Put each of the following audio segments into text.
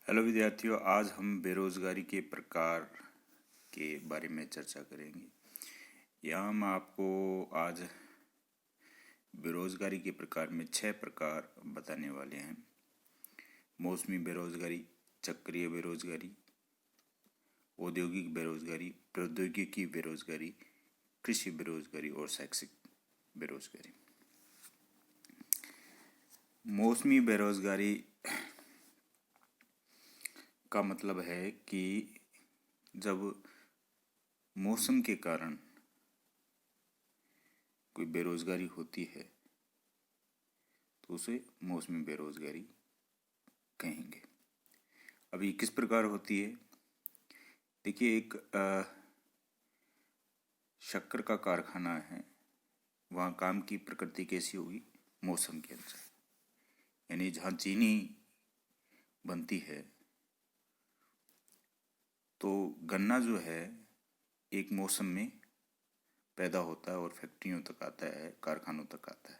Hello विद्यार्थियों, आज हम बेरोजगारी के प्रकार के बारे में चर्चा करेंगे। यहाँ हम आपको आज बेरोजगारी के प्रकार में 6 प्रकार बताने वाले हैं। मौसमी बेरोजगारी, चक्रीय बेरोजगारी, औद्योगिक बेरोजगारी, प्रौद्योगिकी बेरोजगारी, कृषि बेरोजगारी और शैक्षिक बेरोजगारी। मौसमी बेरोजगारी का मतलब है कि जब मौसम के कारण कोई बेरोजगारी होती है तो उसे मौसमी बेरोजगारी कहेंगे। अभी किस प्रकार होती है? देखिए, एक शक्कर का कारखाना है, वहाँ काम की प्रकृति कैसी होगी? मौसम के अनुसार, यानी जहाँ चीनी बनती है तो गन्ना जो है एक मौसम में पैदा होता है और फैक्ट्रियों तक आता है, कारखानों तक आता है,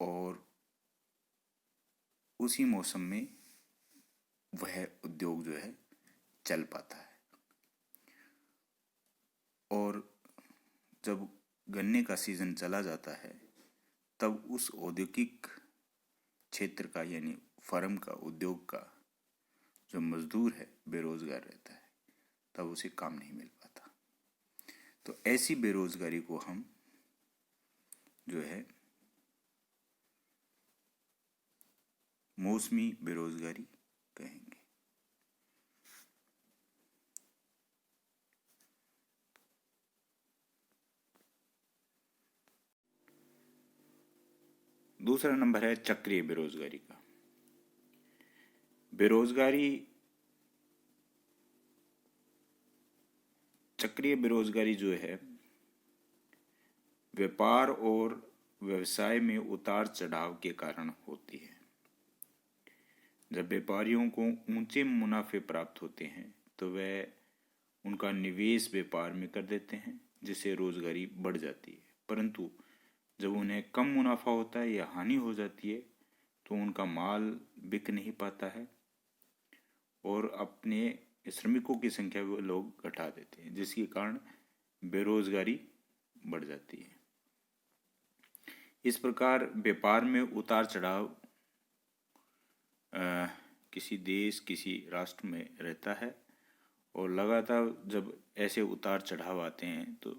और उसी मौसम में वह उद्योग जो है चल पाता है। और जब गन्ने का सीजन चला जाता है तब उस औद्योगिक क्षेत्र का, यानी फर्म का, उद्योग का जो मजदूर है बेरोजगार रहता है, तब उसे काम नहीं मिल पाता। तो ऐसी बेरोजगारी को हम जो है मौसमी बेरोजगारी कहेंगे। दूसरा नंबर है चक्रीय बेरोजगारी का। चक्रीय बेरोजगारी जो है व्यापार और व्यवसाय में उतार चढ़ाव के कारण होती है। जब व्यापारियों को ऊंचे मुनाफे प्राप्त होते हैं तो वह उनका निवेश व्यापार में कर देते हैं, जिससे रोजगारी बढ़ जाती है। परंतु जब उन्हें कम मुनाफा होता है या हानि हो जाती है तो उनका माल बिक नहीं पाता है और अपने श्रमिकों की संख्या वो लोग घटा देते हैं, जिसके कारण बेरोजगारी बढ़ जाती है। इस प्रकार व्यापार में उतार चढ़ाव किसी देश, किसी राष्ट्र में रहता है, और लगातार जब ऐसे उतार चढ़ाव आते हैं तो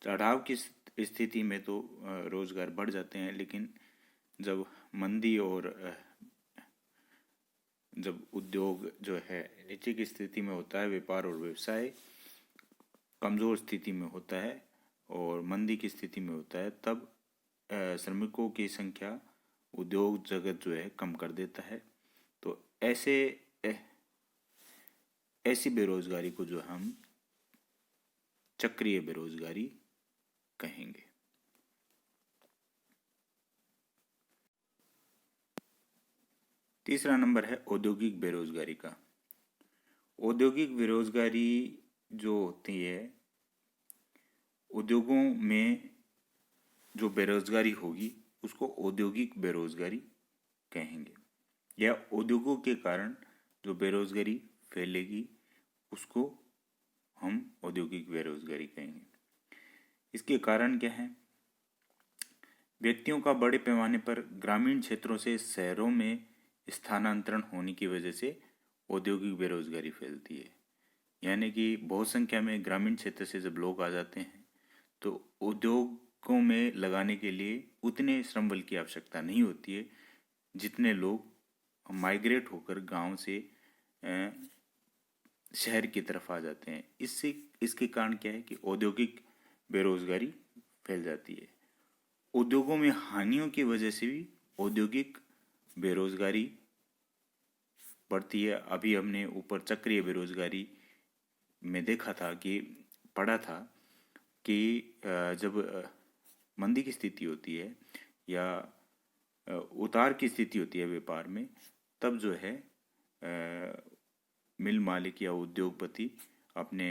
चढ़ाव की स्थिति में तो रोजगार बढ़ जाते हैं, लेकिन जब मंदी और जब उद्योग जो है नीचे की स्थिति में होता है, व्यापार और व्यवसाय कमज़ोर स्थिति में होता है और मंदी की स्थिति में होता है, तब श्रमिकों की संख्या उद्योग जगत जो है कम कर देता है। तो ऐसी बेरोजगारी को जो हम चक्रीय बेरोजगारी कहेंगे। तीसरा नंबर है औद्योगिक बेरोजगारी का। औद्योगिक बेरोजगारी जो होती है, उद्योगों में जो बेरोजगारी होगी उसको औद्योगिक बेरोजगारी कहेंगे, या उद्योगों के कारण जो बेरोजगारी फैलेगी उसको हम औद्योगिक बेरोजगारी कहेंगे। इसके कारण क्या है? व्यक्तियों का बड़े पैमाने पर ग्रामीण क्षेत्रों से शहरों में स्थानांतरण होने की वजह से औद्योगिक बेरोजगारी फैलती है। यानी कि बहुत संख्या में ग्रामीण क्षेत्र से जब लोग आ जाते हैं तो उद्योगों में लगाने के लिए उतने श्रम बल की आवश्यकता नहीं होती है जितने लोग माइग्रेट होकर गांव से शहर की तरफ आ जाते हैं। इसके कारण क्या है कि औद्योगिक बेरोजगारी फैल जाती है। उद्योगों में हानियों की वजह से भी औद्योगिक बेरोजगारी बढ़ती है। अभी हमने ऊपर चक्रीय बेरोजगारी में देखा था कि पढ़ा था कि जब मंदी की स्थिति होती है या उतार की स्थिति होती है व्यापार में, तब जो है मिल मालिक या उद्योगपति अपने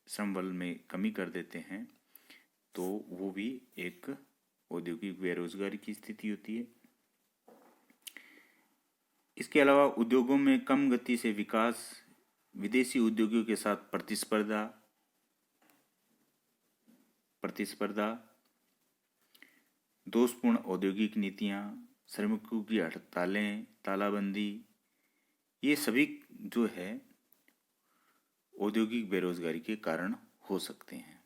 श्रम बल में कमी कर देते हैं, तो वो भी एक औद्योगिक बेरोजगारी की स्थिति होती है। इसके अलावा उद्योगों में कम गति से विकास, विदेशी उद्योगों के साथ प्रतिस्पर्धा प्रतिस्पर्धा दोषपूर्ण औद्योगिक नीतियां, श्रमिकों की हड़तालें, तालाबंदी, ये सभी जो है औद्योगिक बेरोजगारी के कारण हो सकते हैं।